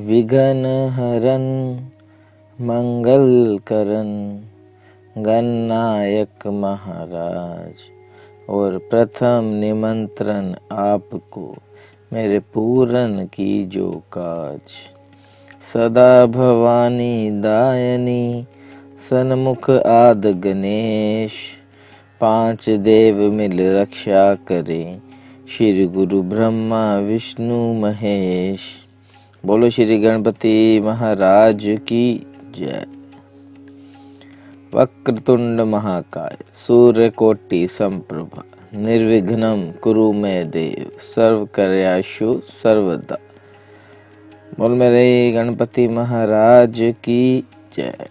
विघ्न हरन मंगल करन गणनायक महाराज। और प्रथम निमंत्रण आपको मेरे पूरन की जो काज। सदा भवानी दायनी सन्मुख आद गणेश। पांच देव मिल रक्षा करें श्री गुरु ब्रह्मा विष्णु महेश। बोलो श्री गणपति महाराज की जय। वक्रतुंड महाकाय सूर्यकोटि संप्रभा निर्विघ्नं कुरु मे देव सर्वकार्येषु सर्वदा। बोल मेरे गणपति महाराज की जय।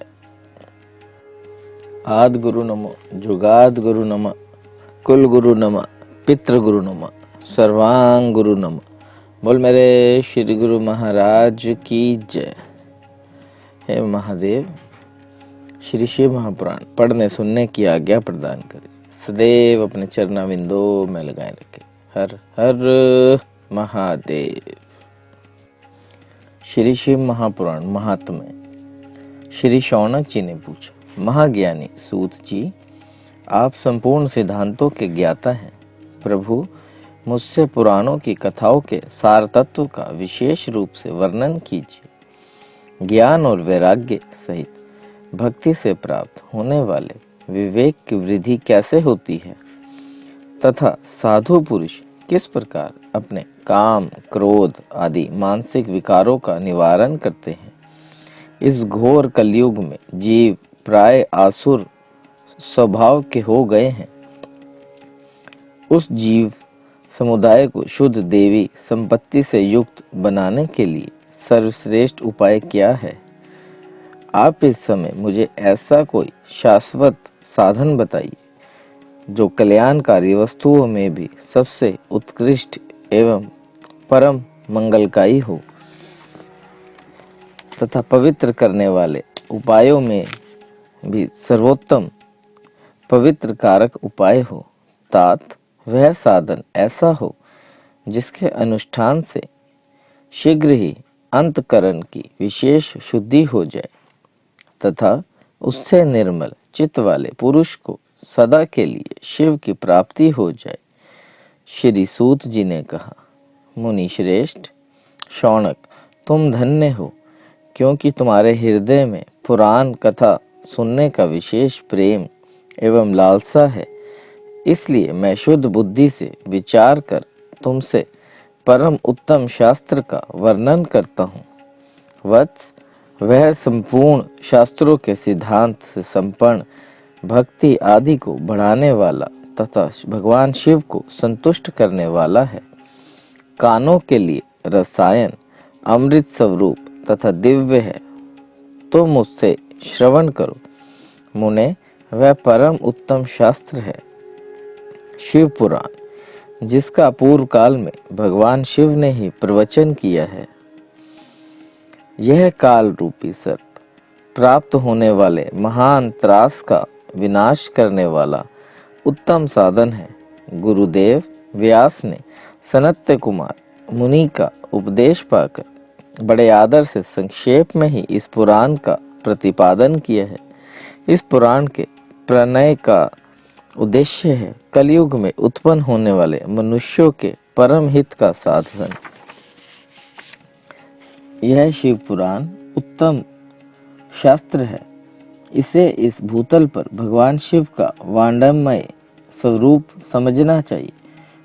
आदि गुरु नमः, जुगाद गुरु नमः, कुल गुरु नमः, पितृ गुरु नमः, सर्वांग गुरु नमः। बोल मेरे श्री गुरु महाराज की जय। हे महादेव, श्री शिव महापुराण पढ़ने सुनने की आज्ञा प्रदान करे। सदैव अपने चरणाविंदों में लगाए रखे। हर हर महादेव। श्री शिव महापुराण महात्म्य। श्री शौनक जी ने पूछा, महाज्ञानी सूत जी, आप संपूर्ण सिद्धांतों के ज्ञाता हैं। प्रभु, मुझसे पुराणों की कथाओं के सार तत्व का विशेष रूप से वर्णन कीजिए। ज्ञान और वैराग्य सहित भक्ति से प्राप्त होने वाले विवेक की वृद्धि कैसे होती है तथा साधु पुरुष किस प्रकार अपने काम, क्रोध आदि मानसिक विकारों का निवारण करते हैं। इस घोर कलयुग में जीव प्राय आसुर स्वभाव के हो गए हैं। उस जीव समुदाय को शुद्ध देवी संपत्ति से युक्त बनाने के लिए सर्वश्रेष्ठ उपाय क्या है? आप इस समय मुझे ऐसा कोई शाश्वत साधन बताइए जो कल्याणकारी वस्तुओं में भी सबसे उत्कृष्ट एवं परम मंगलकारी हो तथा पवित्र करने वाले उपायों में भी सर्वोत्तम पवित्र कारक उपाय हो। तात वह साधन ऐसा हो जिसके अनुष्ठान से शीघ्र ही अंतकरण की विशेष शुद्धि हो जाए तथा उससे निर्मल चित्त वाले पुरुष को सदा के लिए शिव की प्राप्ति हो जाए। श्री सूत जी ने कहा, मुनि श्रेष्ठ शौनक, तुम धन्य हो, क्योंकि तुम्हारे हृदय में पुराण कथा सुनने का विशेष प्रेम एवं लालसा है। इसलिए मैं शुद्ध बुद्धि से विचार कर तुमसे परम उत्तम शास्त्र का वर्णन करता हूँ। वत्स, वह संपूर्ण शास्त्रों के सिद्धांत से संपन्न भक्ति आदि को बढ़ाने वाला तथा भगवान शिव को संतुष्ट करने वाला है। कानों के लिए रसायन अमृत स्वरूप तथा दिव्य है, तो मुझसे श्रवण करो। मुने, वह परम उत्तम शास्त्र है शिव पुराण, जिसका पूर्व काल में भगवान शिव ने ही प्रवचन किया है। यह काल रूपी सर्प प्राप्त होने वाले महान त्रास का विनाश करने वाला उत्तम साधन है। गुरुदेव व्यास ने सनत्य कुमार मुनि का उपदेश पाकर बड़े आदर से संक्षेप में ही इस पुराण का प्रतिपादन किया है। इस पुराण के प्रणय का उद्देश्य है कलयुग में उत्पन्न होने वाले मनुष्यों के परम हित का साधन। यह शिव पुराण उत्तम शास्त्र है। इसे इस भूतल पर भगवान शिव का वांडमय स्वरूप समझना चाहिए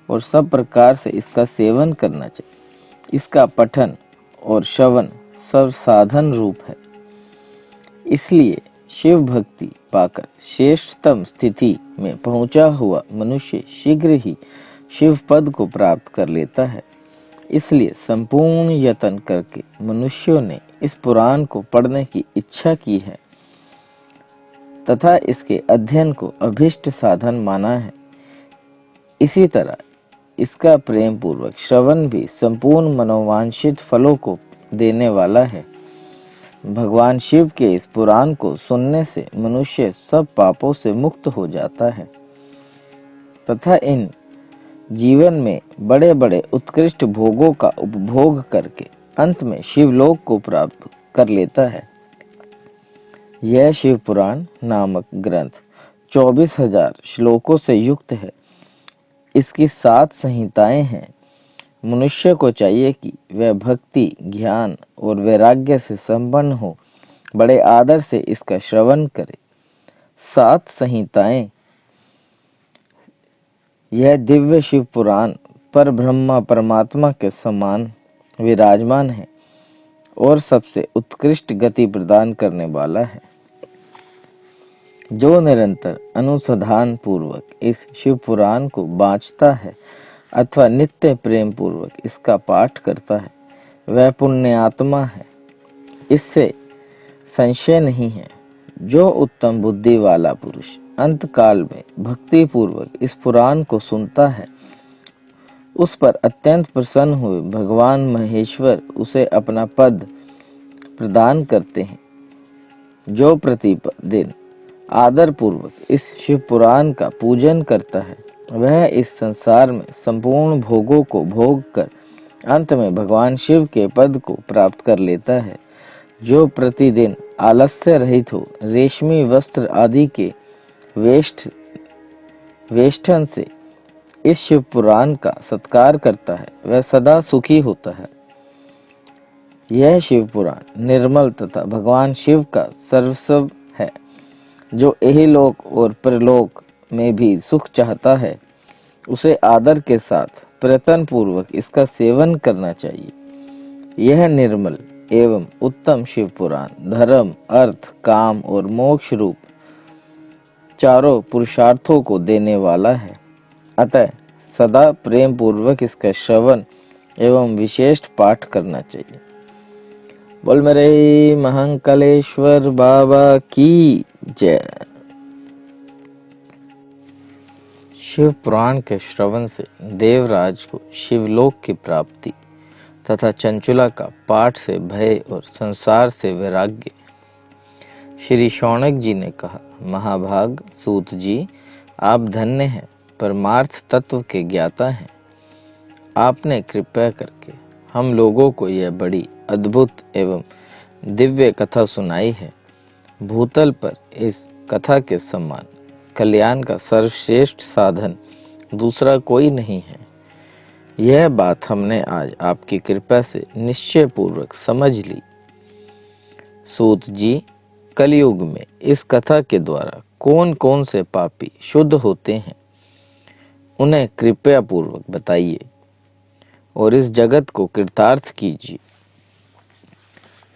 और सब प्रकार से इसका सेवन करना चाहिए। इसका पठन और श्रवण सर्व साधन रूप है। इसलिए शिव भक्ति पाकर श्रेष्ठतम स्थिति में पहुंचा हुआ मनुष्य शीघ्र ही शिव पद को प्राप्त कर लेता है। इसलिए संपूर्ण यत्न करके मनुष्यों ने इस पुराण को पढ़ने की इच्छा की है तथा इसके अध्ययन को अभिष्ट साधन माना है। इसी तरह इसका प्रेम पूर्वक श्रवण भी संपूर्ण मनोवांछित फलों को देने वाला है। भगवान शिव के इस पुराण को सुनने से मनुष्य सब पापों से मुक्त हो जाता है तथा इन जीवन में बड़े बड़े उत्कृष्ट भोगों का उपभोग करके अंत में शिवलोक को प्राप्त कर लेता है। यह शिव पुराण नामक ग्रंथ 24,000 श्लोकों से युक्त है। इसकी 7 संहिताएं हैं। मनुष्य को चाहिए कि वह भक्ति, ज्ञान और वैराग्य से संपन्न हो, बड़े आदर से इसका श्रवण करे। 7 संहिताएं। यह दिव्य शिव पुराण पर ब्रह्मा परमात्मा के समान विराजमान है और सबसे उत्कृष्ट गति प्रदान करने वाला है। जो निरंतर अनुसंधान पूर्वक इस शिव पुराण को बाँचता है अथवा नित्य प्रेम पूर्वक इसका पाठ करता है, वह पुण्य आत्मा है, इससे संशय नहीं है। जो उत्तम बुद्धि वाला पुरुष अंत काल में भक्ति पूर्वक इस पुराण को सुनता है, उस पर अत्यंत प्रसन्न हुए भगवान महेश्वर उसे अपना पद प्रदान करते हैं। जो प्रतिदिन आदर पूर्वक इस शिव पुराण का पूजन करता है, वह इस संसार में संपूर्ण भोगों को भोग कर अंत में भगवान शिव के पद को प्राप्त कर लेता है। जो प्रतिदिन आलस्य रहित हो, रेशमी वस्त्र आदि के वेष्टन से इस शिव पुराण का सत्कार करता है, वह सदा सुखी होता है। यह शिव पुराण निर्मल तथा भगवान शिव का सर्वस्व है। जो इहलोक और परलोक में भी सुख चाहता है, उसे आदर के साथ प्रयत्न पूर्वक इसका सेवन करना चाहिए। यह निर्मल एवं उत्तम शिव पुराण धर्म, अर्थ, काम और मोक्ष रूप चारों पुरुषार्थों को देने वाला है। अतः सदा प्रेम पूर्वक इसका श्रवण एवं विशेष पाठ करना चाहिए। बोल मेरे महाकालेश्वर बाबा की जय। शिव पुराण के श्रवण से देवराज को शिवलोक की प्राप्ति तथा चंचुला का पाठ से भय और संसार से वैराग्य। श्री शौनक जी ने कहा, महाभाग सूत जी, आप धन्य हैं, परमार्थ तत्व के ज्ञाता हैं। आपने कृपया करके हम लोगों को यह बड़ी अद्भुत एवं दिव्य कथा सुनाई है। भूतल पर इस कथा के समान कल्याण का सर्वश्रेष्ठ साधन दूसरा कोई नहीं है। यह बात हमने आज आपकी कृपा से निश्चय पूर्वक समझ ली। सूत जी, कलयुग में इस कथा के द्वारा कौन कौन से पापी शुद्ध होते हैं, उन्हें कृपया पूर्वक बताइए और इस जगत को कृतार्थ कीजिए।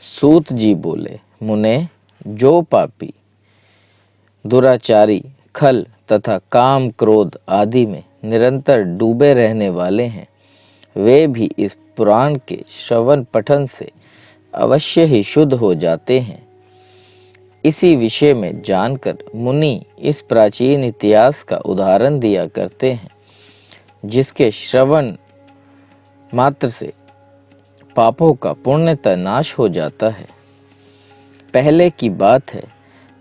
सूत जी बोले, मुने, जो पापी दुराचारी, खल तथा काम क्रोध आदि में निरंतर डूबे रहने वाले हैं, वे भी इस पुराण के श्रवण पठन से अवश्य ही शुद्ध हो जाते हैं। इसी विषय में जानकर मुनि इस प्राचीन इतिहास का उदाहरण दिया करते हैं, जिसके श्रवण मात्र से पापों का पूर्णतः नाश हो जाता है। पहले की बात है,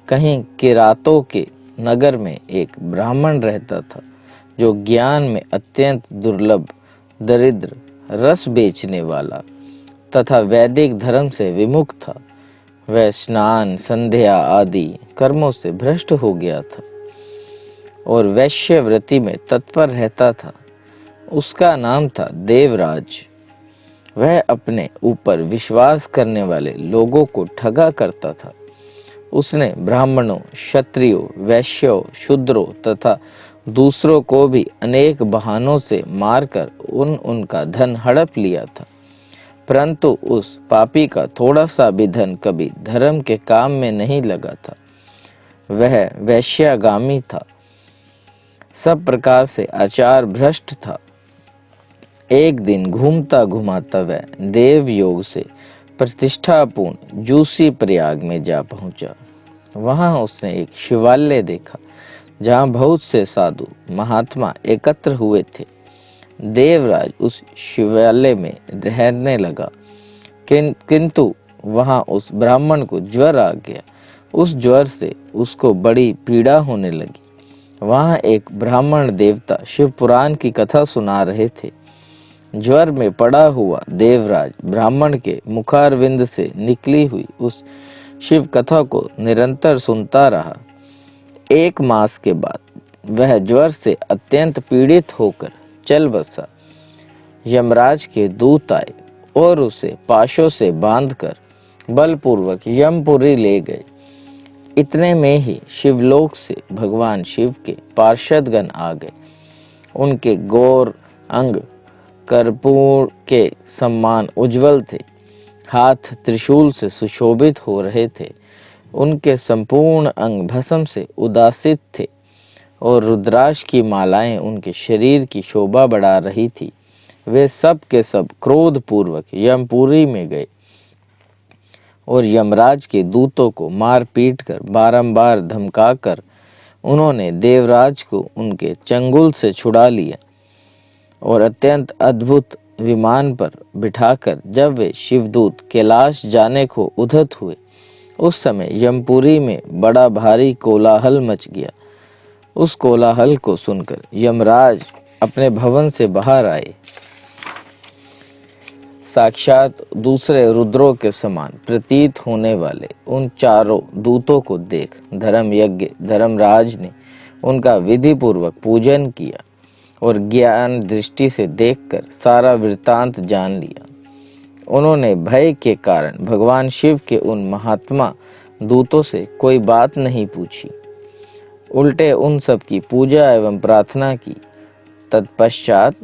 कहीं किरातों के नगर में एक ब्राह्मण रहता था, जो ज्ञान में अत्यंत दुर्लभ, दरिद्र, रस बेचने वाला तथा वैदिक धर्म से विमुख था। वह स्नान, संध्या आदि कर्मों से भ्रष्ट हो गया था और वैश्यवृत्ति में तत्पर रहता था। उसका नाम था देवराज। वह अपने ऊपर विश्वास करने वाले लोगों को ठगा करता था। उसने ब्राह्मणों, क्षत्रियों, वैश्यों, शूद्रों तथा दूसरों को भी अनेक बहानों से मारकर उनका धन हड़प लिया था, परंतु उस पापी का थोड़ा सा भी धन कभी धर्म के काम में नहीं लगा था। वह वैश्यागामी था, सब प्रकार से आचार भ्रष्ट था। एक दिन घूमता घुमाता वह देव योग से प्रतिष्ठापूर्ण जूसी प्रयाग में जा पहुंचा। वहां उसने एक शिवालय देखा, जहां बहुत से साधु महात्मा एकत्र हुए थे। देवराज उस शिवालय में रहने लगा, किंतु वहां उस ब्राह्मण को ज्वर आ गया। उस ज्वर से उसको बड़ी पीड़ा होने लगी। वहां एक ब्राह्मण देवता शिव पुराण की कथा सुना रहे थे। ज्वर में पड़ा हुआ देवराज ब्राह्मण के मुखारविंद से निकली हुई उस शिव कथा को निरंतर सुनता रहा। 1 मास के बाद वह ज्वर से अत्यंत पीड़ित होकर चल बसा। यमराज के दूत आए और उसे पाशों से बांधकर बलपूर्वक यमपुरी ले गए। इतने में ही शिवलोक से भगवान शिव के पार्षदगण आ गए। उनके गौर अंग कर्पूर के समान उज्जवल थे, हाथ त्रिशूल से सुशोभित हो रहे थे। उनके संपूर्ण अंग भस्म से उदासित थे और रुद्राक्ष की मालाएं उनके शरीर की शोभा बढ़ा रही थी। वे सब के सब क्रोध पूर्वक यमपुरी में गए और यमराज के दूतों को मार पीट कर बारंबार धमकाकर उन्होंने देवराज को उनके चंगुल से छुड़ा लिया और अत्यंत अद्भुत विमान पर बिठाकर जब वे शिवदूत कैलाश जाने को उद्यत हुए, उस समय यमपुरी में बड़ा भारी कोलाहल मच गया। उस कोलाहल को सुनकर यमराज अपने भवन से बाहर आए। साक्षात दूसरे रुद्रों के समान प्रतीत होने वाले उन चारों दूतों को देख धर्मयज्ञ धर्मराज ने उनका विधि पूर्वक पूजन किया और ज्ञान दृष्टि से देखकर सारा वृत्तांत जान लिया। उन्होंने भय के कारण भगवान शिव के उन महात्मा दूतों से कोई बात नहीं पूछी, उल्टे उन सब की पूजा एवं प्रार्थना की। तत्पश्चात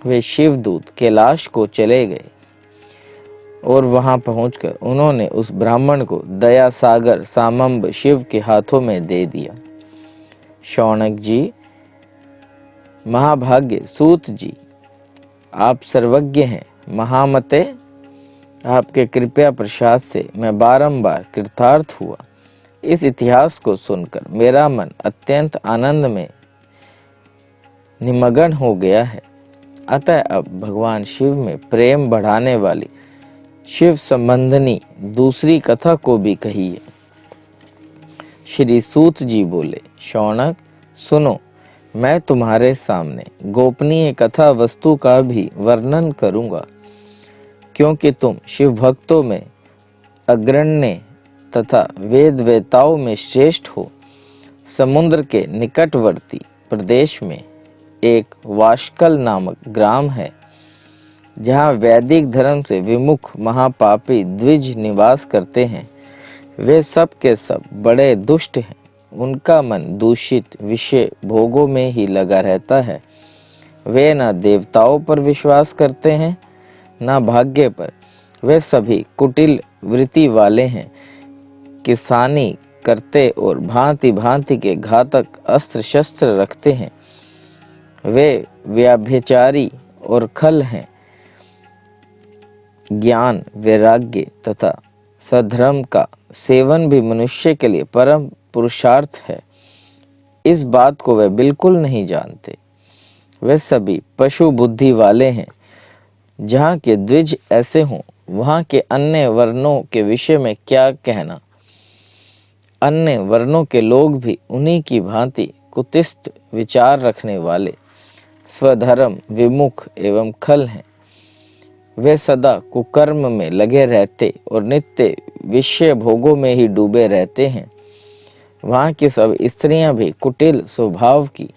वे शिवदूत कैलाश को चले गए और वहां पहुंचकर उन्होंने उस ब्राह्मण को दया सागर सामंब शिव के हाथों में दे दिया। शौनक जी, महाभाग्य सूत जी, आप सर्वज्ञ हैं। महामते, आपके कृपया प्रसाद से मैं बारंबार कृतार्थ हुआ। इस इतिहास को सुनकर मेरा मन अत्यंत आनंद में निमग्न हो गया है। अतः अब भगवान शिव में प्रेम बढ़ाने वाली शिव संबंधनी दूसरी कथा को भी कहिए। श्री सूत जी बोले, शौनक सुनो, मैं तुम्हारे सामने गोपनीय कथा वस्तु का भी वर्णन करूंगा, क्योंकि तुम शिव भक्तों में अग्रण्य तथा वेद वेताओं में श्रेष्ठ हो। समुद्र के निकटवर्ती प्रदेश में एक वाशकल नामक ग्राम है, जहाँ वैदिक धर्म से विमुख महापापी द्विज निवास करते हैं। वे सब के सब बड़े दुष्ट हैं। उनका मन दूषित विषय भोगों में ही लगा रहता है। वे न देवताओं पर विश्वास करते हैं, न भाग्य पर। वे सभी कुटिल वृत्ति वाले हैं, किसानी करते और भांति भांति के घातक अस्त्र शस्त्र रखते हैं। वे व्याभिचारी और खल हैं। ज्ञान, वैराग्य तथा सधर्म का सेवन भी मनुष्य के लिए परम पुरुषार्थ है। इस बात को वे बिल्कुल नहीं जानते। वे सभी पशु बुद्धि वाले हैं। जहाँ के द्विज ऐसे हों, वहाँ के अन्य वर्णों के विषय में क्या कहना। अन्य वर्णों के लोग भी उन्हीं की भांति कुत्सित विचार रखने वाले, स्वधर्म विमुख एवं खल हैं। वे सदा कुकर्म में लगे रहते और नित्य विषय भोगों में ही डूबे रहते हैं। वहाँ की सब स्त्रियां भी कुटिल स्वभाव की,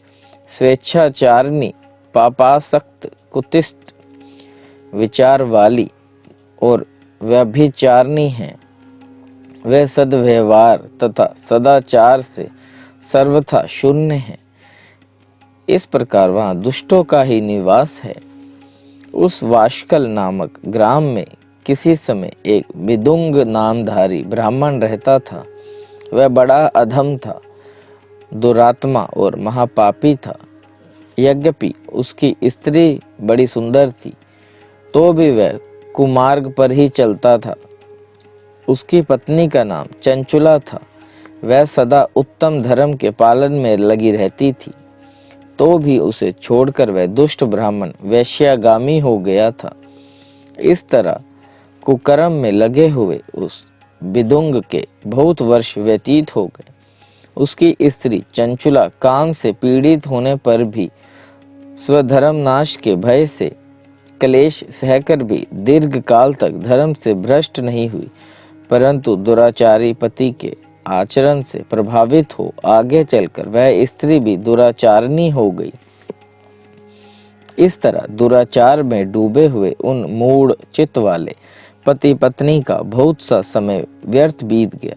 स्वेच्छाचारिणी, पापासक्त, कुत्सित विचार वाली और व्यभिचारिणी हैं। वे सद्व्यवहार तथा सदाचार से सर्वथा शून्य हैं। इस प्रकार वहाँ दुष्टों का ही निवास है। उस वाशकल नामक ग्राम में किसी समय एक विदुंग नामधारी ब्राह्मण रहता था। वह बड़ा अधम था, दुरात्मा और महापापी था। यद्यपि उसकी स्त्री बड़ी सुंदर थी, तो भी वह कुमार्ग पर ही चलता था। उसकी पत्नी का नाम चंचुला था। वह सदा उत्तम धर्म के पालन में लगी रहती थी, तो भी उसे छोड़कर वह दुष्ट ब्राह्मण वैश्यागामी हो गया था। इस तरह कुकर्म में लगे हुए उस विदुंग के बहुत वर्ष व्यतीत हो गए। उसकी स्त्री चंचुला काम से पीड़ित होने पर भी स्वधर्म नाश के भय से क्लेश सहकर भी दीर्घ काल तक धर्म से भ्रष्ट नहीं हुई, परंतु दुराचारी पति के आचरण से प्रभावित हो आगे चलकर वह स्त्री भी दुराचारनी हो गई। इस तरह दुराचार में डूबे हुए उन मूढ़ चित्त वाले पति पत्नी का बहुत सा समय व्यर्थ बीत गया।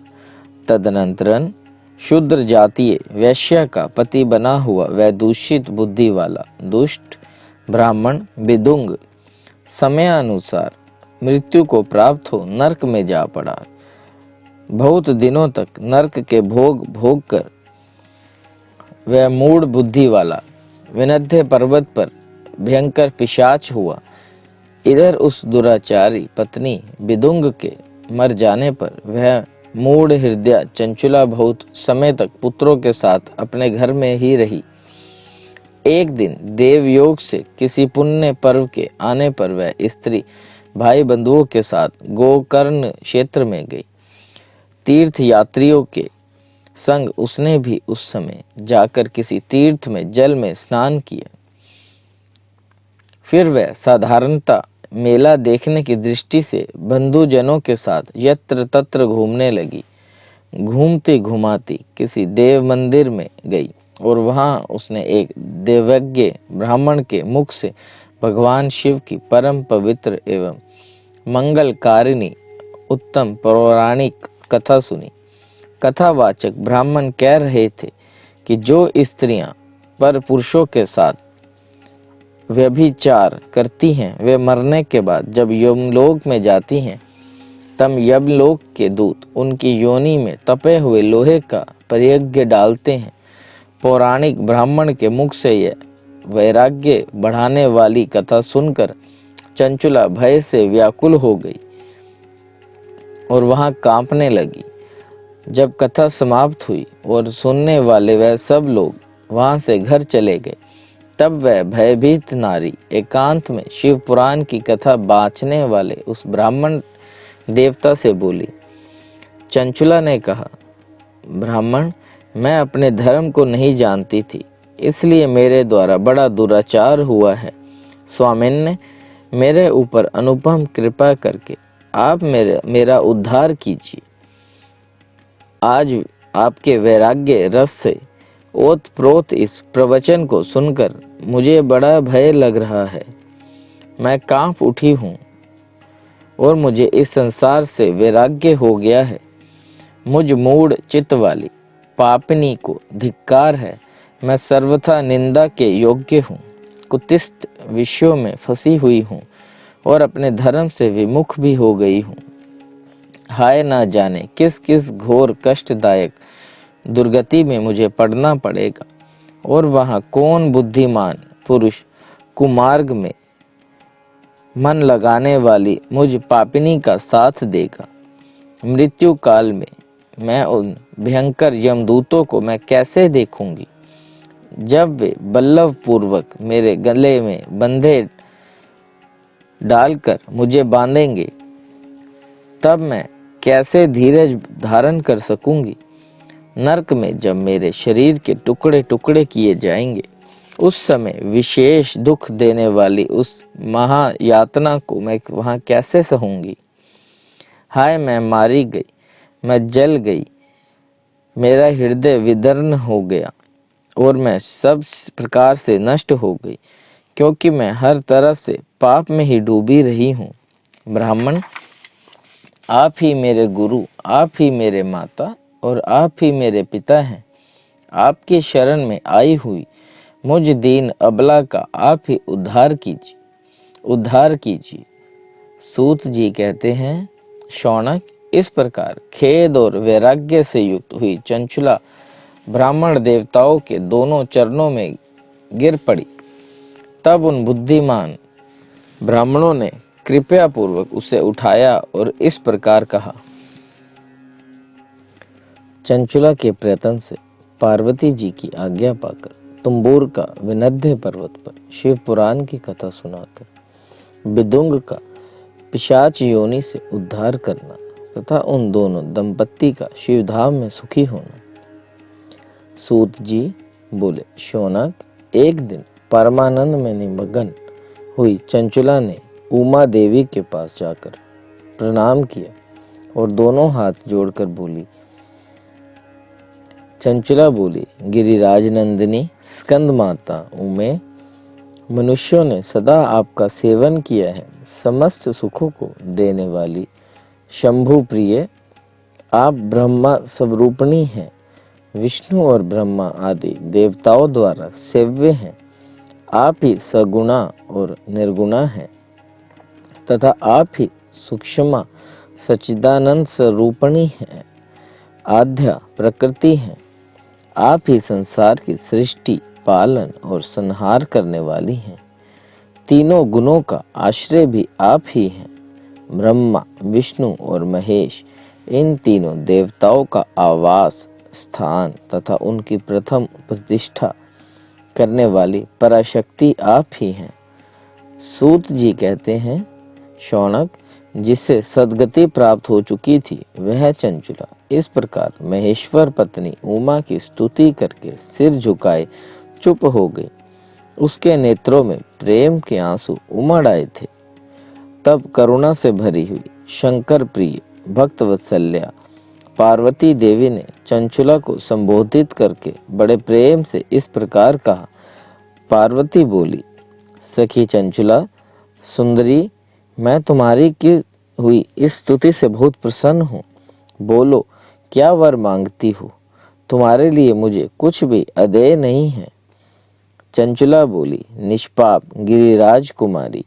तदनंतरन शूद्र जातीय वैश्य का पति बना हुआ वह दूषित बुद्धि वाला दुष्ट ब्राह्मण विदुंग समयानुसार मृत्यु को प्राप्त हो नरक में जा पड़ा। बहुत दिनों तक नरक के भोग भोग कर वह मूढ़ बुद्धि वाला विनध्य पर्वत पर भयंकर पिशाच हुआ। इधर उस दुराचारी पत्नी विदुंग के मर जाने पर वह मूढ़ हृदय चंचुला बहुत समय तक पुत्रों के साथ अपने घर में ही रही। एक दिन देवयोग से किसी पुण्य पर्व के आने पर वह स्त्री भाई बंधुओं के साथ गोकर्ण क्षेत्र में गई। तीर्थ यात्रियों के संग उसने भी उस समय जाकर किसी तीर्थ में जल में स्नान किया। फिर वह साधारणता मेला देखने की दृष्टि से बंधुजनों के साथ यत्र तत्र घूमने लगी। घूमती घुमाती किसी देव मंदिर में गई और वहां उसने एक देवज्ञ ब्राह्मण के मुख से भगवान शिव की परम पवित्र एवं मंगलकारिणी उत्तम पौराणिक कथा सुनी। कथावाचक ब्राह्मण कह रहे थे कि जो स्त्रियां पर पुरुषों के साथ व्यभिचार करती हैं वे मरने के बाद जब यमलोक में जाती हैं तब यमलोक के दूत उनकी योनि में तपे हुए लोहे का परियज्ञ डालते हैं। पौराणिक ब्राह्मण के मुख से यह वैराग्य बढ़ाने वाली कथा सुनकर चंचुला भय से व्याकुल हो गई और वहां कांपने लगी। जब कथा समाप्त हुई और सुनने वाले वह सब लोग वहां से घर चले गए, तब वह भयभीत नारी एकांत में शिव पुराण की कथा बाँचने वाले उस ब्राह्मण देवता से बोली। चंचुला ने कहा, ब्राह्मण, मैं अपने धर्म को नहीं जानती थी, इसलिए मेरे द्वारा बड़ा दुराचार हुआ है। स्वामिन्य, मेरे ऊपर अनुपम कृपा करके आप मेरा उद्धार कीजिए। आज आपके वैराग्य रस से ओतप्रोत इस प्रवचन को सुनकर मुझे बड़ा भय लग रहा है। मैं कांप उठी हूँ और मुझे इस संसार से वैराग्य हो गया है। मुझ मूढ़ चित्त वाली पापिनी को धिक्कार है। मैं सर्वथा निंदा के योग्य हूँ, कुत्सित विषयों में फंसी हुई हूँ और अपने धर्म से विमुख भी हो गई हूँ। हाय, ना जाने किस किस घोर कष्टदायक दुर्गति में मुझे पड़ना पड़ेगा और वहाँ कौन बुद्धिमान पुरुष कुमार्ग में मन लगाने वाली मुझ पापिनी का साथ देगा। मृत्यु काल में मैं उन भयंकर यमदूतों को मैं कैसे देखूंगी जब वे बल्लभ पूर्वक मेरे गले में बंधे डालकर मुझे बांधेंगे, तब मैं कैसे धीरज धारण कर सकूंगी। नरक में जब मेरे शरीर के टुकड़े टुकड़े किए जाएंगे, उस समय विशेष दुख देने वाली उस महायातना को मैं वहां कैसे सहूंगी। हाय, मैं मारी गई, मैं जल गई, मेरा हृदय विदीर्ण हो गया और मैं सब प्रकार से नष्ट हो गई, क्योंकि मैं हर तरह से पाप में ही डूबी रही हूँ। ब्राह्मण, आप ही मेरे गुरु, आप ही मेरे माता और आप ही मेरे पिता हैं। आपकी शरण में आई हुई मुझ दीन अबला का आप ही उद्धार कीजिए, उद्धार कीजिए। सूत जी कहते हैं, शौनक, इस प्रकार खेद और वैराग्य से युक्त हुई चंचुला ब्राह्मण देवताओं के दोनों चरणों में गिर पड़ी। तब उन बुद्धिमान ब्राह्मणों ने कृपया पूर्वक उसे उठाया और इस प्रकार कहा। चंचुला के प्रयत्न से पार्वती जी की आज्ञा पाकर तुम्बूर का विनध्य पर्वत पर शिव पुराण की कथा सुनाकर विदुंग का पिशाच योनि से उद्धार करना तथा उन दोनों दंपत्ति का शिवधाम में सुखी होना। सूत जी बोले, शौनक, एक दिन परमानंद में निमग्न हुई चंचुला ने उमा देवी के पास जाकर प्रणाम किया और दोनों हाथ जोड़कर बोली। चंचुला बोली, गिरिराज नंदिनी स्कंद माता उमे, मनुष्यों ने सदा आपका सेवन किया है। समस्त सुखों को देने वाली शंभु प्रिय, आप ब्रह्मा स्वरूपिणी हैं। विष्णु और ब्रह्मा आदि देवताओं द्वारा सेव्य हैं। आप ही सगुणा और निर्गुणा हैं तथा आप ही सूक्ष्मा सच्चिदानंद स्वरूपिणी हैं, आद्या प्रकृति हैं। आप ही संसार की सृष्टि, पालन और संहार करने वाली हैं। तीनों गुणों का आश्रय भी आप ही हैं। ब्रह्मा, विष्णु और महेश, इन तीनों देवताओं का आवास स्थान तथा उनकी प्रथम प्रतिष्ठा करने वाली पराशक्ति आप ही हैं। सूत जी कहते हैं, शौनक, जिसे सद्गति प्राप्त हो चुकी थी वह चंचुला इस प्रकार महेश्वर पत्नी उमा की स्तुति करके सिर झुकाए चुप हो गई। उसके नेत्रों में प्रेम के आंसू उमड़ आए थे। तब करुणा से भरी हुई शंकर प्रिय भक्त वत्सल्या पार्वती देवी ने चंचुला को संबोधित करके बड़े प्रेम से इस प्रकार कहा। पार्वती बोली, सखी चंचुला सुंदरी, मैं तुम्हारी की हुई इस स्तुति से बहुत प्रसन्न हूँ। बोलो, क्या वर मांगती हो? तुम्हारे लिए मुझे कुछ भी अदेय नहीं है। चंचुला बोली, निष्पाप गिरिराज कुमारी,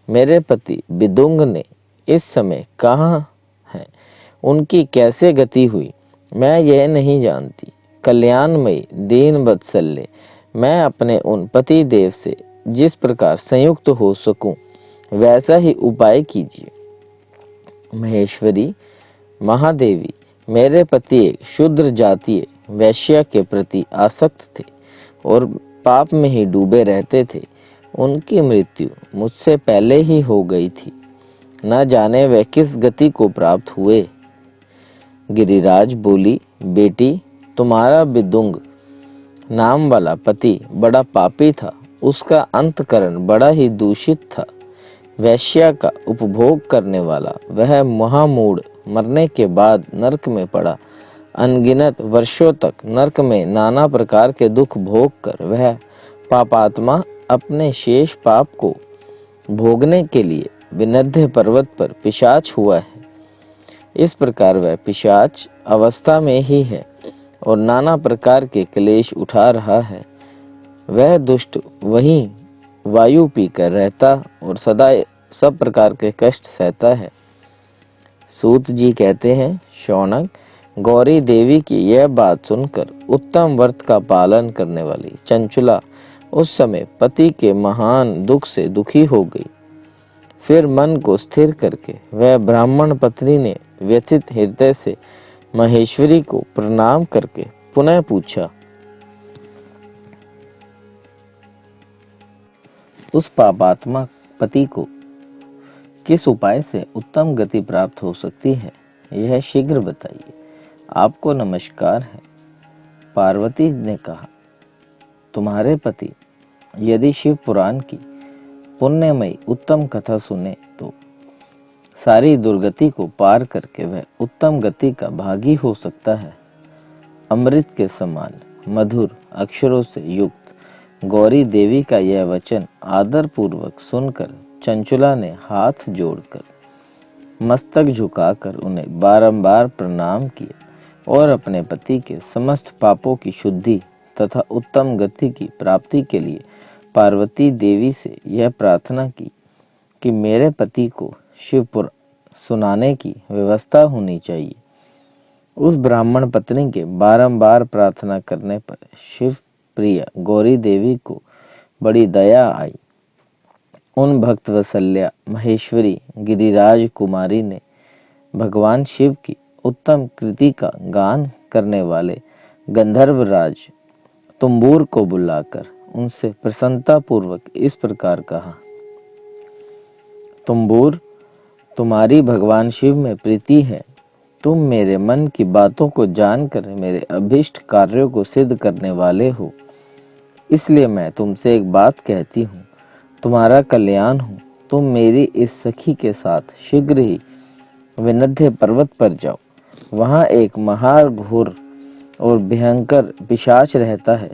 मेरे पति विदुंग ने इस समय कहाँ हैं? उनकी कैसे गति हुई मैं यह नहीं जानती। कल्याणमयी दीन वत्सल्य, मैं अपने उन पति देव से जिस प्रकार संयुक्त हो सकूं वैसा ही उपाय कीजिए। महेश्वरी, महादेवी, मेरे पति एक शूद्र जातीय वैश्य के प्रति आसक्त थे और पाप में ही डूबे रहते थे। उनकी मृत्यु मुझसे पहले ही हो गई थी। न जाने वे किस गति को प्राप्त हुए। गिरिराज बोली, बेटी, तुम्हारा विदुंग नाम वाला पति बड़ा पापी था। उसका अंतकरण बड़ा ही दूषित था। वैश्या का उपभोग करने वाला वह महामूढ़ मरने के बाद नरक में पड़ा। अनगिनत वर्षों तक नरक में नाना प्रकार के दुख भोग कर वह पापात्मा अपने शेष पाप को भोगने के लिए विनध्य पर्वत पर पिशाच हुआ है। इस प्रकार वह पिशाच अवस्था में ही है और नाना प्रकार के क्लेश उठा रहा है। वह दुष्ट वहीं वायु पीकर रहता और सदा सब प्रकार के कष्ट सहता है। सूत जी कहते हैं, शौनक, गौरी देवी की यह बात सुनकर उत्तम व्रत का पालन करने वाली चंचुला उस समय पति के महान दुख से दुखी हो गई। फिर मन को स्थिर करके वह ब्राह्मण पत्नी ने व्यथित हृदय से महेश्वरी को प्रणाम करके पुनः पूछा, उस पापात्मा पति को किस उपाय से उत्तम गति प्राप्त हो सकती है, यह शीघ्र बताइए। आपको नमस्कार है। पार्वती ने कहा, तुम्हारे पति यदि शिव पुराण की पुण्यमयी उत्तम कथा सुने तो सारी दुर्गति को पार करके वह उत्तम गति का भागी हो सकता है। अमृत के समान मधुर अक्षरों से युक्त गौरी देवी का यह वचन आदर पूर्वक सुनकर चंचुला ने हाथ जोड़कर मस्तक झुकाकर उन्हें बारंबार प्रणाम किया और अपने पति के समस्त पापों की शुद्धि तथा उत्तम गति की प्राप्ति के लिए पार्वती देवी से यह प्रार्थना की कि मेरे पति को शिवपुराण सुनाने की व्यवस्था होनी चाहिए। उस ब्राह्मण पत्नी के बारंबार प्रार्थना करने पर शिव प्रिय गौरी देवी को बड़ी दया आई। उन भक्त वत्सल्या महेश्वरी गिरिराज कुमारी ने भगवान शिव की उत्तम कृति का गान करने वाले गंधर्वराज तुम्बूर को बुलाकर उनसे प्रसन्नता पूर्वक इस प्रकार कहा, तुम्बूर, तुम्हारी भगवान शिव में प्रीति है। तुम मेरे मन की बातों को जानकर मेरे अभीष्ट कार्यों को सिद्ध करने वाले हो। इसलिए मैं तुमसे एक बात कहती हूँ। तुम्हारा कल्याण हो। तुम मेरी इस सखी के साथ शीघ्र ही विनध्य पर्वत पर जाओ। वहां एक महाघोर और भयंकर पिशाच रहता है।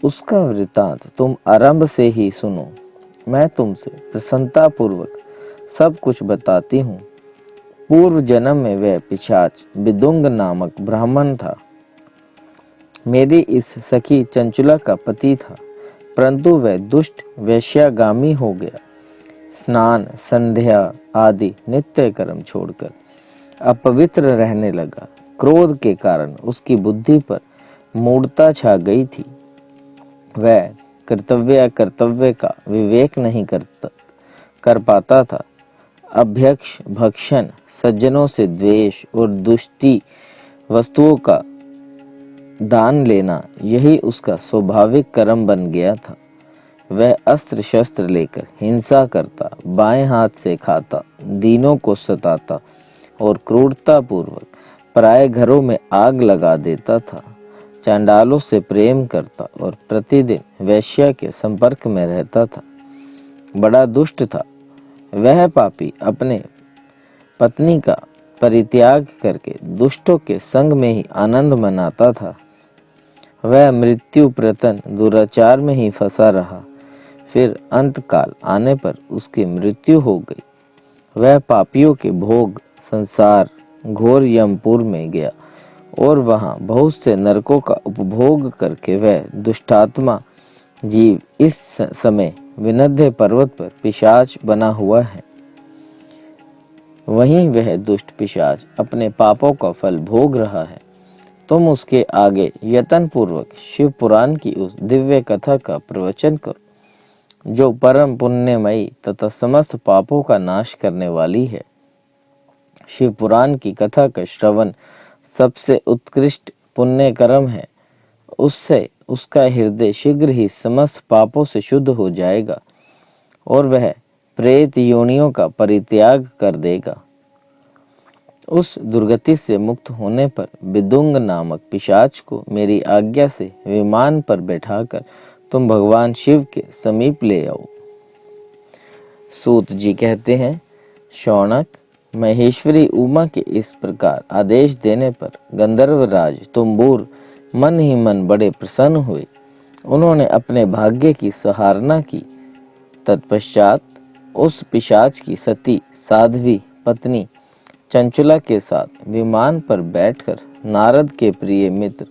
उसका वृतांत तुम आरंभ से ही सुनो। मैं तुमसे प्रसन्नता पूर्वक सब कुछ बताती हूँ। पूर्व जन्म में वह पिशाच विदुंग नामक ब्राह्मण था। मेरी इस सखी चंचुला का पति था, परंतु वह दुष्ट वैश्यागामी हो गया। स्नान, संध्या आदि नित्य कर्म छोड़कर अपवित्र रहने लगा। क्रोध के कारण उसकी बुद्धि पर मूढ़ता छा गई थी। वह कर्तव्य अकर्तव्य का विवेक नहीं कर पाता था। अभ्यक्ष भक्षण, सज्जनों से द्वेष और दुष्टि वस्तुओं का दान लेना, यही उसका स्वाभाविक कर्म बन गया था। वह अस्त्र शस्त्र लेकर हिंसा करता, बाएं हाथ से खाता, दीनों को सताता और क्रूरता पूर्वक पराये घरों में आग लगा देता था। चांडालों से प्रेम करता और प्रतिदिन वैश्या के संपर्क में रहता था। बड़ा दुष्ट था। वह पापी अपने पत्नी का परित्याग करके दुष्टों के संग में ही आनंद मनाता था। वह मृत्यु प्रतन दुराचार में ही फंसा रहा। फिर अंत काल आने पर उसकी मृत्यु हो गई। वह पापियों के भोग संसार घोर यमपुर में गया और वहां बहुत से नरकों का उपभोग करके वह दुष्टात्मा जीव इस समय विनध्य पर्वत पर पिशाच बना हुआ है। वहीं वह दुष्ट पिशाच अपने पापों का फल भोग रहा है। तुम उसके आगे यत्न पूर्वक शिव पुराण की उस दिव्य कथा का प्रवचन करो, जो परम पुण्यमयी तथा समस्त पापों का नाश करने वाली है। शिव पुराण की कथा का श्रवण सबसे उत्कृष्ट पुण्य कर्म है। उससे उसका हृदय शीघ्र ही समस्त पापों से शुद्ध हो जाएगा और वह प्रेत योनियों का परित्याग कर देगा। उस दुर्गति से मुक्त होने पर विदुंग नामक पिशाच को मेरी आज्ञा से विमान पर बैठाकर तुम भगवान शिव के समीप ले आओ। सूत जी कहते हैं, शौनक, महेश्वरी उमा के इस प्रकार आदेश देने पर गंधर्वराज तुम्बूर मन ही मन बड़े प्रसन्न हुए। उन्होंने अपने भाग्य की सराहना की। तत्पश्चात उस पिशाच की सती साध्वी पत्नी चंचुला के साथ विमान पर बैठकर नारद के प्रिय मित्र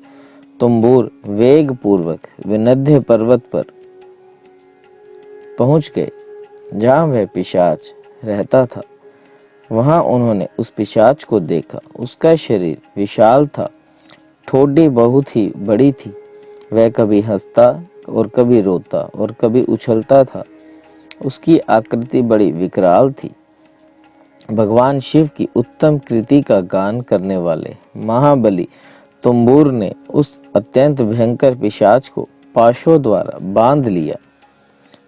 तुम्बूर वेग पूर्वक विनध्य पर्वत पर पहुंच गए, जहां वह पिशाच रहता था। वहां उन्होंने उस पिशाच को देखा। उसका शरीर विशाल था, ठोडी बहुत ही बड़ी थी। वह कभी हंसता और कभी रोता और कभी उछलता था। उसकी आकृति बड़ी विकराल थी। भगवान शिव की उत्तम कृति का गान करने वाले महाबली तुम्बूर ने उस अत्यंत भयंकर पिशाच को पाशों द्वारा बांध लिया।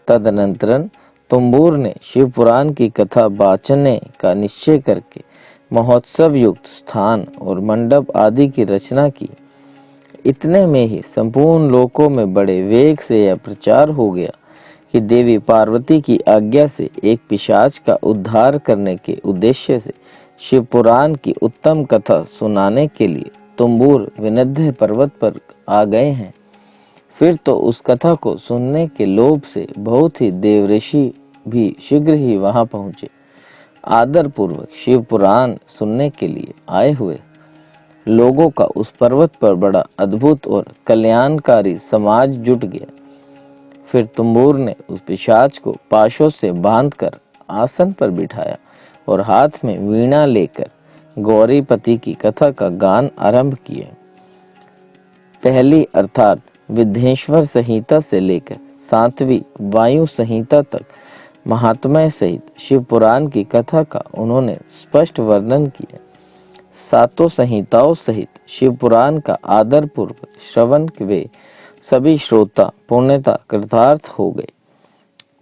तदनंतरन तुम्बूर ने शिव पुराण की कथा वाचने का निश्चय करके महोत्सव युक्त स्थान और मंडप आदि की रचना की। इतने में ही संपूर्ण लोकों में बड़े वेग से यह प्रचार हो गया कि देवी पार्वती की आज्ञा से एक पिशाच का उद्धार करने के उद्देश्य से शिव पुराण की उत्तम कथा सुनाने के लिए तुम्बूर विनध्य पर्वत पर आ गए हैं। फिर तो उस कथा को सुनने के लोभ से बहुत ही देवऋषि भी शीघ्र ही वहां पहुंचे। आदर पूर्वक शिव पुराण सुनने के लिए आए हुए लोगों का उस पर्वत पर बड़ा अद्भुत और कल्याणकारी समाज जुट गया। फिर तुम्बूर ने उस पिशाच को पाशों से बांधकर आसन पर बिठाया और हाथ में वीणा लेकर गौरीपति की कथा का गान आरंभ किया। पहली अर्थात विद्येश्वर संहिता से लेकर 7वीं वायु संहिता तक महात्म्य सहित शिव पुराण की कथा का उन्होंने स्पष्ट वर्णन किया। 7 संहिताओं सहित शिव पुराण का आदर पूर्वक श्रवण वे सभी श्रोता पुण्यता कृतार्थ हो गए।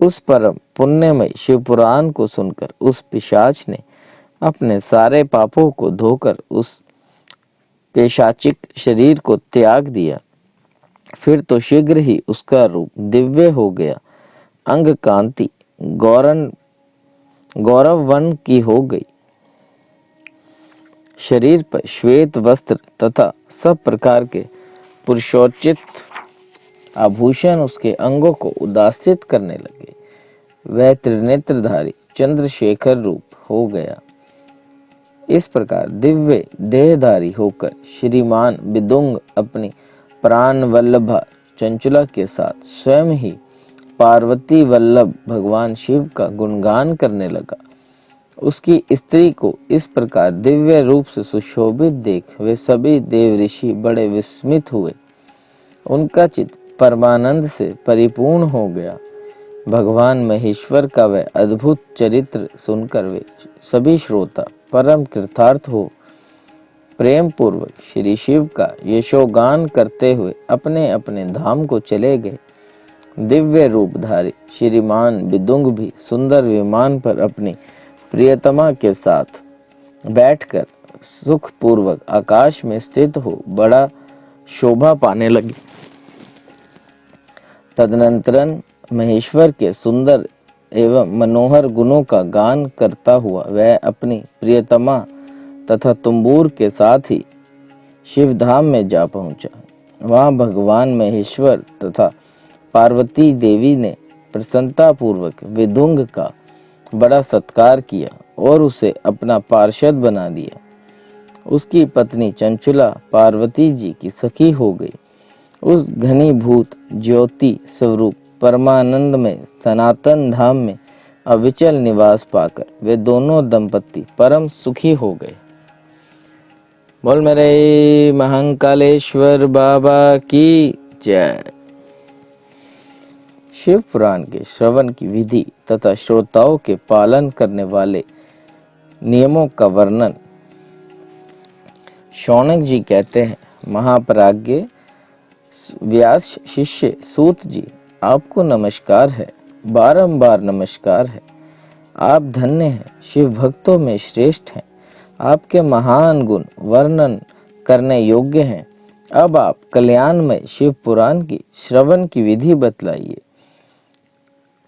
उस परम पुण्यमय शिव पुराण को सुनकर उस पिशाच ने अपने सारे पापों को धोकर उस पेशाचिक शरीर को त्याग दिया। फिर तो शीघ्र ही उसका रूप दिव्य हो गया। अंग कांति गौरववन की हो गई। शरीर पर श्वेत वस्त्र तथा सब प्रकार के पुरुषोचित आभूषण उसके अंगों को उदासित करने लगे। वह त्रिनेत्रधारी चंद्रशेखर रूप हो गया। इस प्रकार दिव्य देहधारी होकर श्रीमान विदुंग अपनी प्राण वल्लभा चंचुला के साथ स्वयं ही पार्वती वल्लभ भगवान शिव का गुणगान करने लगा। उसकी स्त्री को इस प्रकार दिव्य रूप से सुशोभित देख वे सभी देव ऋषि बड़े विस्मित हुए। उनका चित्त परमानंद से परिपूर्ण हो गया। भगवान महेश्वर का वह अद्भुत चरित्र सुनकर वे सभी श्रोता परम कृतार्थ हो प्रेम पूर्वक श्री शिव का यशोगान करते हुए अपने अपने धाम को चले गए। दिव्य रूपधारी श्रीमान विदुंग भी सुंदर विमान पर अपनी प्रियतमा के साथ बैठकर सुख पूर्वक आकाश में स्थित हो बड़ा शोभा पाने लगे। तदनंतरन महेश्वर के सुंदर एवं मनोहर गुणों का गान करता हुआ वह अपनी प्रियतमा तथा तुम्बूर के साथ ही शिवधाम में जा पहुंचा। वहां भगवान महेश्वर तथा पार्वती देवी ने प्रसन्नता पूर्वक विदुंग का बड़ा सत्कार किया और उसे अपना पार्षद बना दिया। उसकी पत्नी चंचुला पार्वती जी की सखी हो गई। उस घनीभूत ज्योति स्वरूप परमानंद में सनातन धाम में अविचल निवास पाकर वे दोनों दंपति परम सुखी हो गए। बोल मेरे महाकालेश्वर बाबा की जय। शिव पुराण के श्रवण की विधि तथा श्रोताओं के पालन करने वाले नियमों का वर्णन शौनक जी कहते हैं, महाप्राज्ञ व्यास शिष्य सूत जी, आपको नमस्कार है, बारंबार नमस्कार है। आप धन्य हैं, शिव भक्तों में श्रेष्ठ हैं। आपके महान गुण वर्णन करने योग्य हैं। अब आप कल्याणमय शिव पुराण की श्रवण की विधि बतलाइए,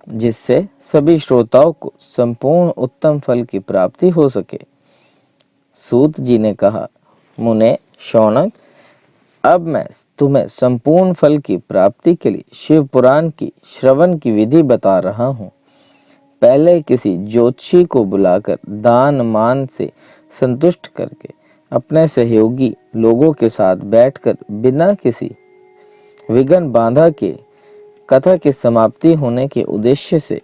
जिससे सभी श्रोताओं को संपूर्ण उत्तम फल की प्राप्ति हो सके। सूत जी ने कहा, मुने शौनक, अब मैं तुम्हें संपूर्ण फल की प्राप्ति के लिए शिव पुराण की श्रवण की विधि बता रहा हूँ। पहले किसी ज्योतिषी को बुलाकर दान मान से संतुष्ट करके अपने सहयोगी लोगों के साथ बैठकर बिना किसी विघ्न बाधा के कथा की समाप्ति होने के उद्देश्य से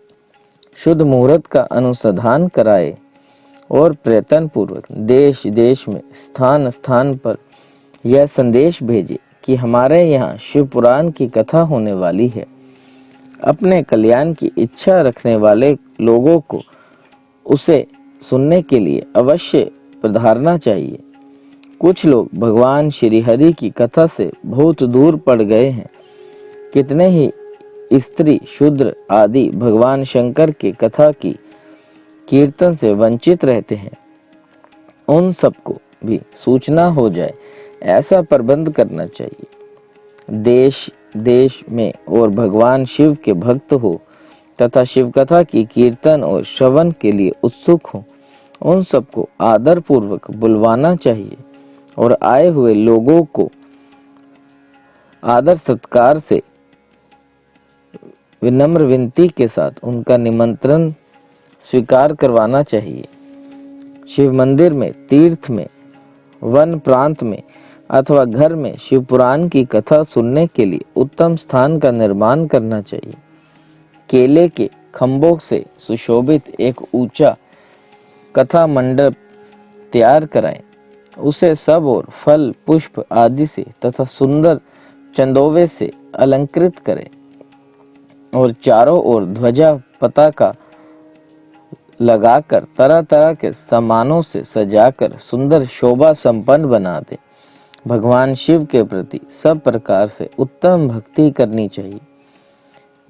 शुद्ध मुहूर्त का अनुसंधान कराए और प्रयत्न पूर्वक देश देश में स्थान स्थान पर यह संदेश भेजे कि हमारे यहाँ शिव पुराण की कथा होने वाली है। अपने कल्याण की इच्छा रखने वाले लोगों को उसे सुनने के लिए अवश्य पधारना चाहिए। कुछ लोग भगवान श्री हरि की कथा से बहुत दूर पड़ गए हैं। कितने ही स्त्री शूद्र आदि भगवान शंकर की कथा की कीर्तन से वंचित रहते हैं। उन सबको भी सूचना हो जाए, ऐसा प्रबंध करना चाहिए। देश देश में और भगवान शिव के भक्त हो तथा शिव कथा की कीर्तन और श्रवण के लिए उत्सुक हो, उन सबको आदर पूर्वक बुलवाना चाहिए और आए हुए लोगों को आदर सत्कार से विनम्र विनती के साथ उनका निमंत्रण स्वीकार करवाना चाहिए। शिव मंदिर में, तीर्थ में, वन प्रांत में अथवा घर में शिव पुराण की कथा सुनने के लिए उत्तम स्थान का निर्माण करना चाहिए। केले के खंभों से सुशोभित एक ऊंचा कथा मंडप तैयार कराएं। उसे सब और फल पुष्प आदि से तथा सुंदर चंदोवे से अलंकृत करें और चारों ओर ध्वजा पताका लगाकर तरह तरह के सामानों से सजाकर सुंदर शोभा संपन्न बना दे। भगवान शिव के प्रति सब प्रकार से उत्तम भक्ति करनी चाहिए।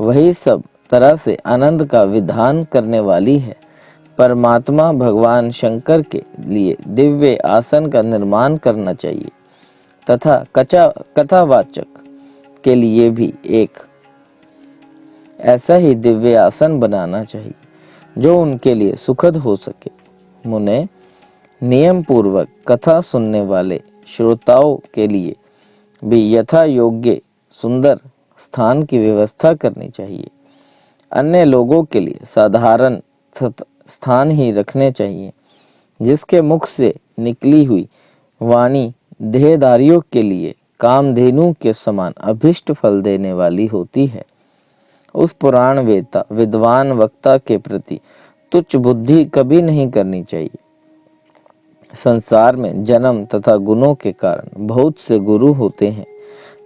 वही सब तरह से आनंद का विधान करने वाली है। परमात्मा भगवान शंकर के लिए दिव्य आसन का निर्माण करना चाहिए तथा कथावाचक के लिए भी एक ऐसा ही दिव्य आसन बनाना चाहिए जो उनके लिए सुखद हो सके। मुने, नियम पूर्वक कथा सुनने वाले श्रोताओं के लिए भी यथा योग्य सुंदर स्थान की व्यवस्था करनी चाहिए। अन्य लोगों के लिए साधारण स्थान ही रखने चाहिए, जिसके मुख से निकली हुई वाणी देहधारियों के लिए कामधेनु के समान अभिष्ट फल देने वाली होती है। उस पुराण वेता विद्वान वक्ता के प्रति तुच्छ बुद्धि कभी नहीं करनी चाहिए। संसार में जन्म तथा गुणों के कारण बहुत से गुरु होते हैं,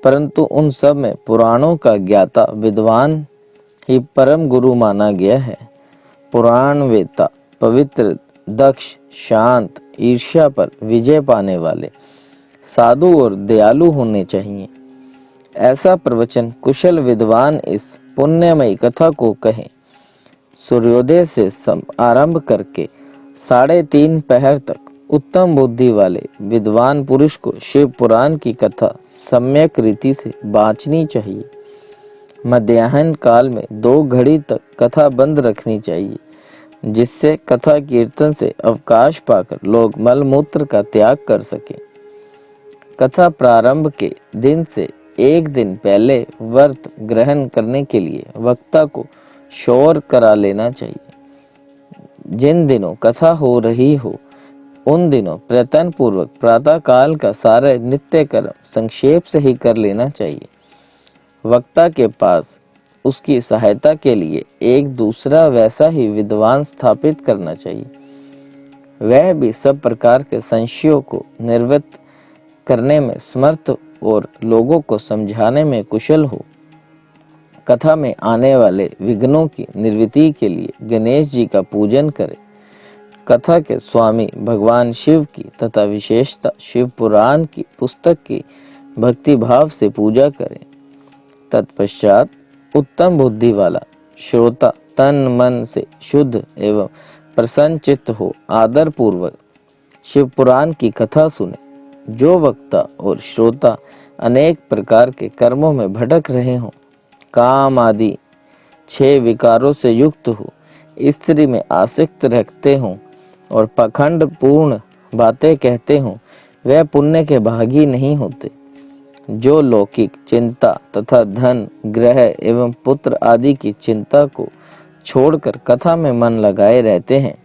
परंतु उन सब में पुराणों का ज्ञाता विद्वान ही परम गुरु माना गया है। पुराण वेता पवित्र, दक्ष, शांत, ईर्ष्या पर विजय पाने वाले, साधु और दयालु होने चाहिए। ऐसा प्रवचन कुशल विद्वान इस पुण्यमयी कथा को कहें। सूर्योदय से आरंभ करके 3:30 पहर तक उत्तम बुद्धि वाले विद्वान पुरुष को शिव पुराण की कथा सम्यक रीति से बांचनी चाहिए। मध्याह्न काल में 2 घड़ी तक कथा बंद रखनी चाहिए, जिससे कथा कीर्तन से अवकाश पाकर लोग मल मूत्र का त्याग कर सके। कथा प्रारंभ के दिन से 1 दिन पहले व्रत ग्रहण करने के लिए वक्ता को शौर करा लेना चाहिए। जिन दिनों कथा हो रही हो उन दिनों प्रयत्न पूर्वक प्रातः काल का सारा नित्य कर्म संक्षेप से ही कर लेना चाहिए। वक्ता के पास उसकी सहायता के लिए एक दूसरा वैसा ही विद्वान स्थापित करना चाहिए, वह भी सब प्रकार के संशयों को निवृत्त करने में समर्थ और लोगों को समझाने में कुशल हो। कथा में आने वाले विघ्नों की निवृत्ति के लिए गणेश जी का पूजन करें। कथा के स्वामी भगवान शिव की तथा विशेषता शिव पुराण की पुस्तक की भक्ति भाव से पूजा करें। तत्पश्चात उत्तम बुद्धि वाला श्रोता तन मन से शुद्ध एवं प्रसन्न चित्त हो आदर पूर्वक शिव पुराण की कथा सुने। जो वक्ता और श्रोता अनेक प्रकार के कर्मों में भटक रहे हों, काम आदि 6 विकारों से युक्त हो, स्त्री में आसक्त रखते हों और पाखंड पूर्ण बातें कहते हों, वह पुण्य के भागी नहीं होते। जो लौकिक चिंता तथा धन, ग्रह एवं पुत्र आदि की चिंता को छोड़कर कथा में मन लगाए रहते हैं,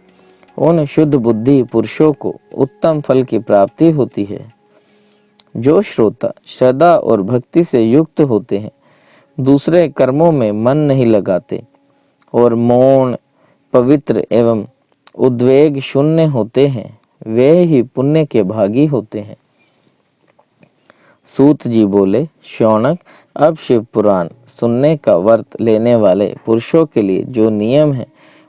उन शुद्ध बुद्धि पुरुषों को उत्तम फल की प्राप्ति होती है। जो श्रोता श्रद्धा और भक्ति से युक्त होते हैं, दूसरे कर्मों में मन नहीं लगाते और मौन, पवित्र एवं उद्वेग शून्य होते हैं, वे ही पुण्य के भागी होते हैं। सूत जी बोले, शौनक, अब शिव पुराण सुनने का व्रत लेने वाले पुरुषों के लिए जो नियम है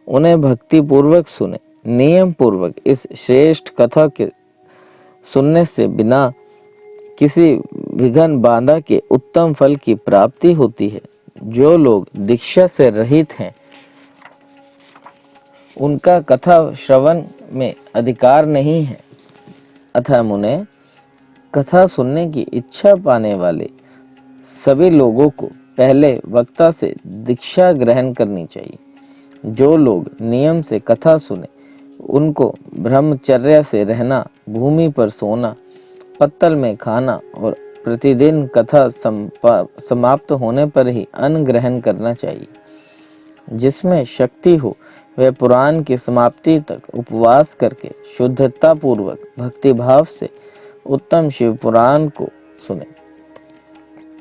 उन्हें भक्ति पूर्वक सुने। नियम पूर्वक इस श्रेष्ठ कथा के सुनने से बिना किसी विघ्न बाधा के उत्तम फल की प्राप्ति होती है। जो लोग दीक्षा से रहित हैं, उनका कथा श्रवण में अधिकार नहीं है। अतः मुने, कथा सुनने की इच्छा पाने वाले सभी लोगों को पहले वक्ता से दीक्षा ग्रहण करनी चाहिए। जो लोग नियम से कथा सुने, उनको ब्रह्मचर्य से रहना, भूमि पर सोना, पत्तल में खाना और प्रतिदिन कथा समाप्त होने पर ही अन्न ग्रहण करना चाहिए। जिसमें शक्ति हो वह पुराण की समाप्ति तक उपवास करके शुद्धता पूर्वक भक्ति भाव से उत्तम शिव पुराण को सुने।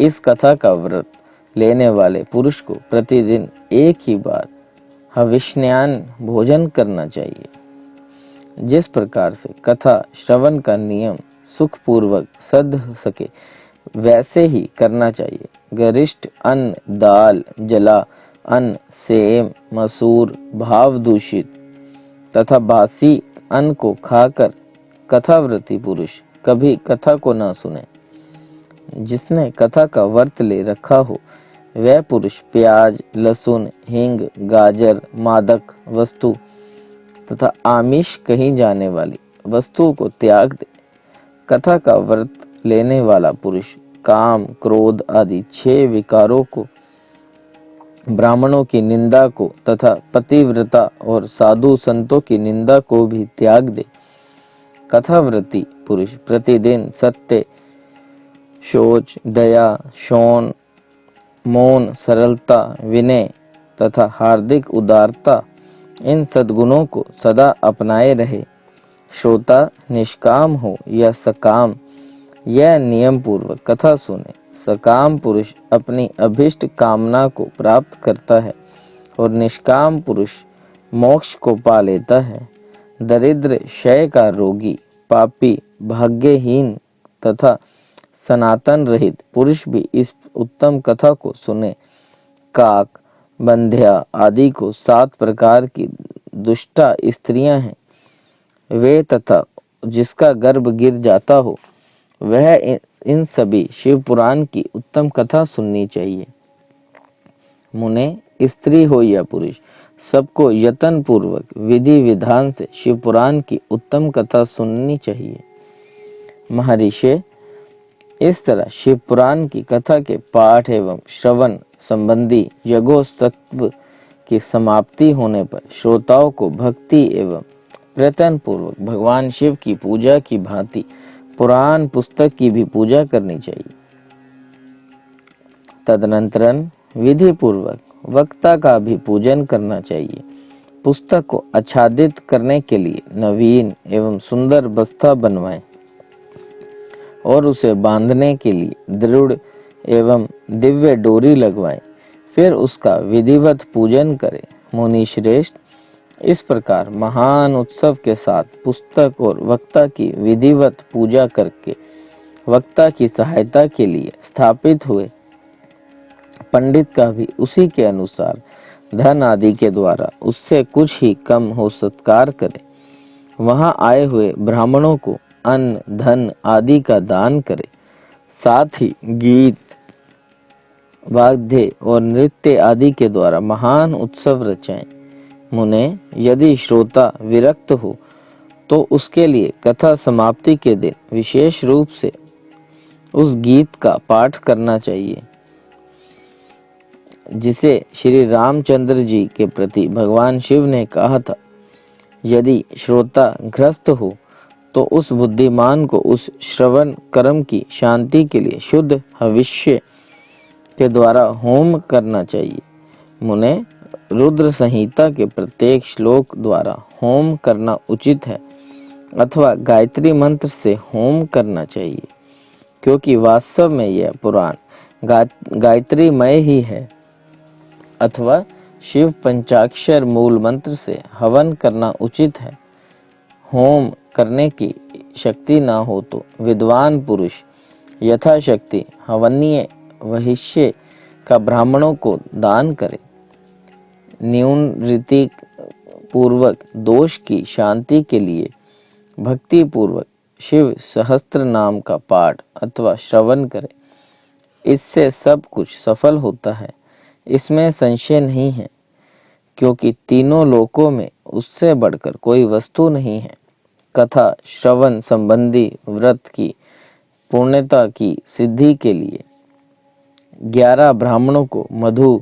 इस कथा का व्रत लेने वाले पुरुष को प्रतिदिन एक ही बार हविष्यान्न भोजन करना चाहिए। जिस प्रकार से कथा श्रवण का नियम सुख पूर्वक सध सके, वैसे ही करना चाहिए। गरिष्ठ अन्न, दाल, जला अन्न, सेम, मसूर, भाव दूषित तथा बासी अन्न को खाकर कथाव्रती पुरुष कभी कथा को न सुने। जिसने कथा का व्रत ले रखा हो, वह पुरुष प्याज, लहसुन, हींग, गाजर, मादक वस्तु तथा आमिष कही जाने वाली वस्तुओं को त्याग दे। कथा का व्रत लेने वाला पुरुष काम, क्रोध आदि 6 विकारों को ब्राह्मणों की निंदा को तथा पतिव्रता और साधु संतों की निंदा को भी त्याग दे। कथाव्रती पुरुष प्रतिदिन सत्य, शौच, दया, शौन, मौन, सरलता, विनय तथा हार्दिक उदारता, इन सद्गुणों को सदा अपनाए रहे। श्रोता निष्काम हो या सकाम, यह नियम पूर्वक कथा सुने। सकाम पुरुष अपनी अभिष्ट कामना को प्राप्त करता है और निष्काम पुरुष मोक्ष को पा लेता है। दरिद्र, क्षय का रोगी, पापी, भाग्यहीन तथा सनातन रहित पुरुष भी इस उत्तम कथा को सुने। काक, बंध्या आदि को 7 प्रकार की दुष्टा स्त्रियां हैं, वे तथा जिसका गर्भ गिर जाता हो, वह इन सभी शिव पुराण की उत्तम कथा सुननी चाहिए। मुने, स्त्री हो या पुरुष, सबको यत्न पूर्वक विधि विधान से शिव पुराण की उत्तम कथा सुननी चाहिए। महर्षि, इस तरह शिव पुराण की कथा के पाठ एवं श्रवण संबंधी यज्ञोत्सव की समाप्ति होने पर श्रोताओं को भक्ति एवं प्रयत्न पूर्वक भगवान शिव की पूजा की भांति पुराण पुस्तक की भी पूजा करनी चाहिए। तदनंतर विधि पूर्वक वक्ता का भी पूजन करना चाहिए। पुस्तक को आच्छादित करने के लिए नवीन एवं सुंदर बस्ता बनवाएं और उसे बांधने के लिए दृढ़ एवं दिव्य डोरी लगवाएं, फिर उसका विधिवत पूजन करें। मुनि श्रेष्ठ, इस प्रकार महान उत्सव के साथ पुस्तक और वक्ता की विधिवत पूजा करके वक्ता की सहायता के लिए स्थापित हुए पंडित का भी उसी के अनुसार धन आदि के द्वारा उससे कुछ ही कम हो सत्कार करे। वहां आए हुए ब्राह्मणों को अन्न, धन आदि का दान करे। साथ ही गीत, वाद्य और नृत्य आदि के द्वारा महान उत्सव रचाएं। मुने, यदि श्रोता विरक्त हो तो उसके लिए कथा समाप्ति के दिन विशेष रूप से उस गीत का पाठ करना चाहिए जिसे श्री रामचंद्र जी के प्रति भगवान शिव ने कहा था। यदि श्रोता ग्रस्त हो तो उस बुद्धिमान को उस श्रवण कर्म की शांति के लिए शुद्ध हविष्य के द्वारा होम करना चाहिए। मुने, रुद्र संहिता के प्रत्येक श्लोक द्वारा होम करना उचित है अथवा गायत्री मंत्र से होम करना चाहिए, क्योंकि वास्तव में यह पुराण गायत्रीमय ही है। अथवा शिव पंचाक्षर मूल मंत्र से हवन करना उचित है। होम करने की शक्ति न हो तो विद्वान पुरुष यथाशक्ति हवनीय वहिष्य का ब्राह्मणों को दान करे। न्यून रीति पूर्वक दोष की शांति के लिए भक्ति पूर्वक शिव सहस्त्र नाम का पाठ अथवा श्रवण करे। इससे सब कुछ सफल होता है, इसमें संशय नहीं है, क्योंकि तीनों लोकों में उससे बढ़कर कोई वस्तु नहीं है। कथा श्रवण संबंधी व्रत की पूर्णता की सिद्धि के लिए 11 ब्राह्मणों को मधु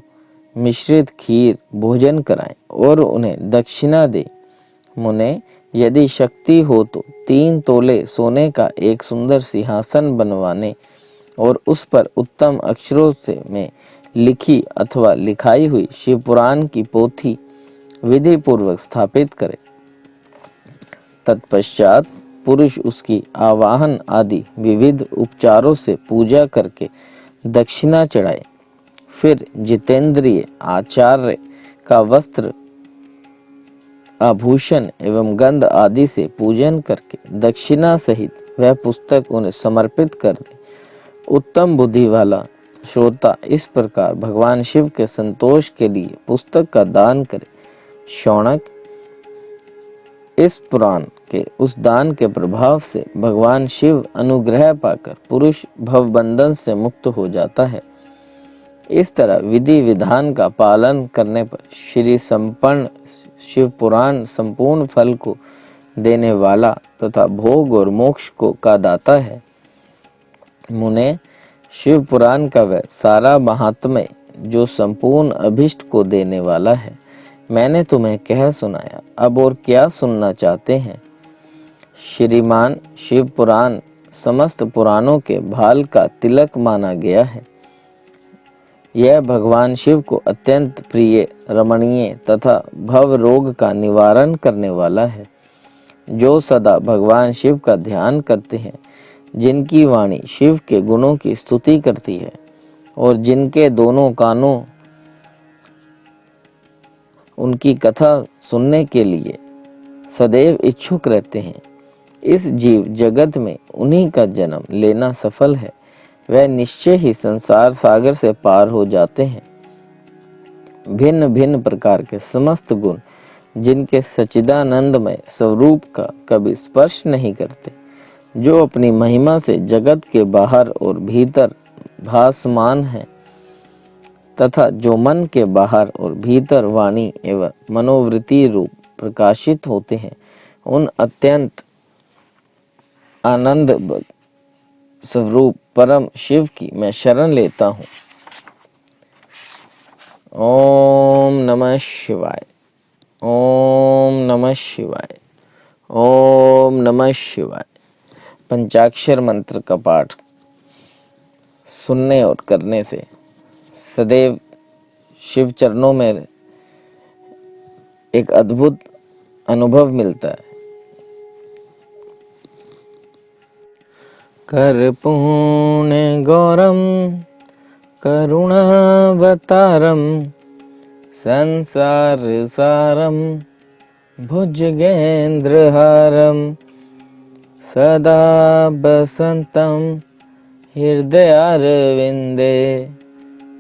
मिश्रित खीर भोजन कराएं और उन्हें दक्षिणा दे। मुने, यदि शक्ति हो तो 3 तोले सोने का एक सुंदर सिंहासन बनवाने और उस पर उत्तम अक्षरों से में लिखी अथवा लिखाई हुई शिव पुराण की पोथी विधि पूर्वक स्थापित करे। तत्पश्चात पुरुष उसकी आवाहन आदि विविध उपचारों से पूजा करके दक्षिणा चढ़ाए। फिर जितेंद्रिय आचार्य का वस्त्र, आभूषण एवं गंध आदि से पूजन करके दक्षिणा सहित वह पुस्तक उन्हें समर्पित कर दे। उत्तम बुद्धि वाला श्रोता इस प्रकार भगवान शिव के संतोष के लिए पुस्तक का दान करे। शौनक, इस पुराण के उस दान के प्रभाव से भगवान शिव अनुग्रह पाकर पुरुष भवबंधन से मुक्त हो जाता है। इस तरह विधि विधान का पालन करने पर श्री संपन्न शिव पुराण संपूर्ण फल को देने वाला तथा भोग और मोक्ष को का दाता है। मुने, शिव पुराण का वह सारा महात्म्य जो संपूर्ण अभिष्ट को देने वाला है। मैंने तुम्हें कह सुनाया, अब और क्या सुनना चाहते हैं। श्रीमान शिव पुराण समस्त पुराणों के भाल का तिलक माना गया है। यह भगवान शिव को अत्यंत प्रिय, रमणीय तथा भव रोग का निवारण करने वाला है। जो सदा भगवान शिव का ध्यान करते हैं, जिनकी वाणी शिव के गुणों की स्तुति करती है और जिनके दोनों कानों उनकी कथा सुनने के लिए सदैव इच्छुक रहते हैं, इस जीव जगत में उन्हीं का जन्म लेना सफल है। वह निश्चय ही संसार सागर से पार हो जाते हैं। भिन्न भिन्न प्रकार के समस्त गुण जिनके सच्चिदानंदमय स्वरूप का कभी स्पर्श नहीं करते, जो अपनी महिमा से जगत के बाहर और भीतर भासमान है तथा जो मन के बाहर और भीतर वाणी एवं मनोवृत्ति रूप प्रकाशित होते हैं, उन अत्यंत आनंद स्वरूप परम शिव की मैं शरण लेता हूँ। ओम नमः शिवाय, ओम नमः शिवाय, ओम नमः शिवाय। पंचाक्षर मंत्र का पाठ सुनने और करने से सदैव शिव चरणों में एक अद्भुत अनुभव मिलता है। कर्पूर्णे गौरम करुणावतारम संसार सारम भुजगेंद्रहारम सदा बसंतम हृदयारविंदे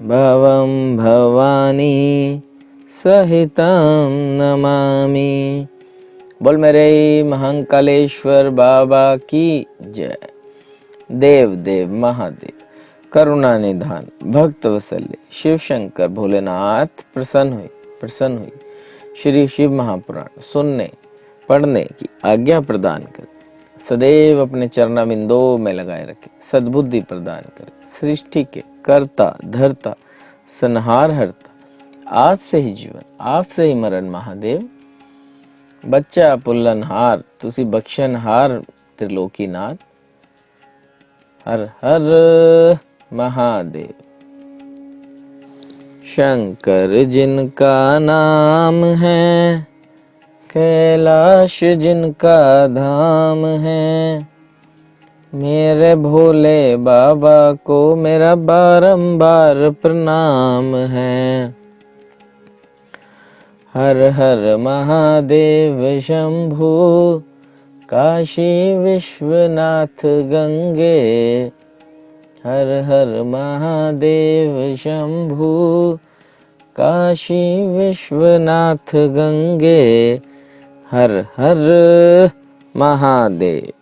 भवं भवानी सहितं नमामि। बोल मेरे महाकालेश्वर बाबा की जय। देव देव महादेव करुणा निधान भक्त वत्सल्य शिव शंकर भोलेनाथ प्रसन्न हुई श्री शिव महापुराण सुनने पढ़ने की आज्ञा प्रदान कर सदैव अपने चरणाबिंदों में लगाए रखे, सद्बुद्धि प्रदान करे। सृष्टि के कर्ता धर्ता संहार हरता, आपसे ही जीवन आपसे ही मरण महादेव। बच्चा पुल्लनहार तुसी बख्शनहार त्रिलोकीनाथ। हर हर महादेव। शंकर जिनका नाम है, कैलाश जिनका धाम है, मेरे भोले बाबा को मेरा बारंबार प्रणाम है। हर हर महादेव शंभु काशी विश्वनाथ गंगे। हर हर महादेव शंभु काशी विश्वनाथ गंगे। हर हर महादेव।